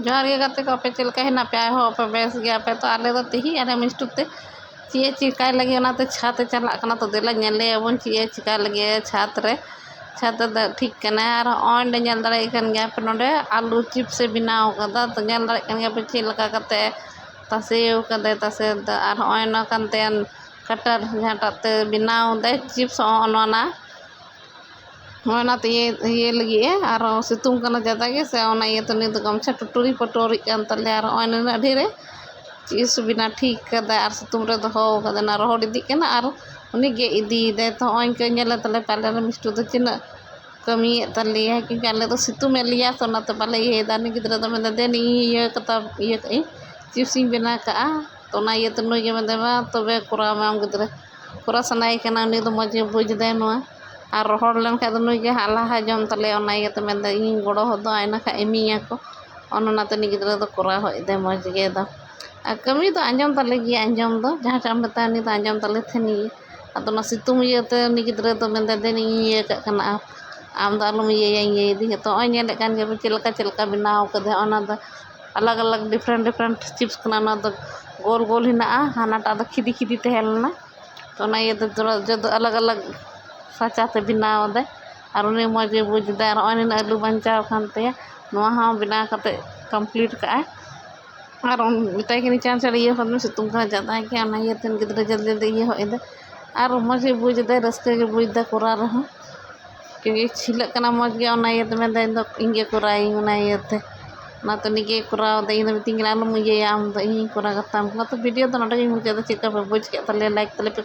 जोहार गे गाते को आपे चल का हेना पे हो पे बेस गया पे तो आले तो तिही अरे मिस्टुते चे चिकाय लगे ओनाते छात चला कना तो देला नेले अबन चे चिकाय लगे छात रे छात द ठीक कना और ऑन नेल दड़े कन गया पे नोडे आलू चिप्स से बनाव कदा तो नेल दड़े कन गया पे चे लका कते तसेव कदे तसे और ऑन कनते कटर झाटाते बनाव दे चिप्स ओना ये लगी और सितुंग करना ज़्यादा के से ओना ये तो नहीं तो गमछा टुटुरी पटोरी कान तले और ओना ढेरे चीज बिना ठीक कदा और सितुंग रे दो कदा ना रोड इदी कना और उनी गे इदी दे तो ओन के नेले तले पाले मिस्टू तो चिना कमी तले है क्योंकि आले तो सितुंग में लिया तो ना तो पाले ये दानी गिद्र तो में दे नी ये कता ये कई चिप्सिंग बिना का तो ना ये तो नुई के में देवा तो वे कुरा माम गिद्र कुरा सनाई कना उनी तो मजे बुझ दे नवा और रोहड़ लेन खा नुई के हाला जम तले ये तो में इन गड़ो हो आयना खा एमिया को ओना तो नी गिद्र तो कुरा हो दे मज गे दो कमी तो आंजम तले गे आंजम दो जहाँ चाम बता नी तो आंजम तले थे नी अदो ना सितुंग ये तो नी गिद्र तो में दे नी ये कना आम दो आलम ये दी तो ओय नेले कान के चिलका बनाव कदे ओना दो अलग अलग डिफरेंट चिप्स कना ना दो गोल गोल हिना हानाटा दो खिदी खिदी तहलना तो ना ये जो अलग अलग साचाते बनाव दे और उन्हें मजे बुझदे और ओन आलू बंचाव खानते बना करते कंप्लीट का और मिटाई के नीचे से ये हम सितुंग का ज़्यादा है कि ये तीन गिद्र जल्दी जल्दी ये होदे और मजे बुझदे रस्ते के बुझदे कुरा रहा क्योंकि छिलकना मज गया ये तो मैं इंगे कुराई ये ना तो निगे कुराव दे इन मिटिंग आलम ये आम दो इन कुरा गताम तो वीडियो तो नडे मुझे तो चिका पे बुझ के तले लाइक तले पे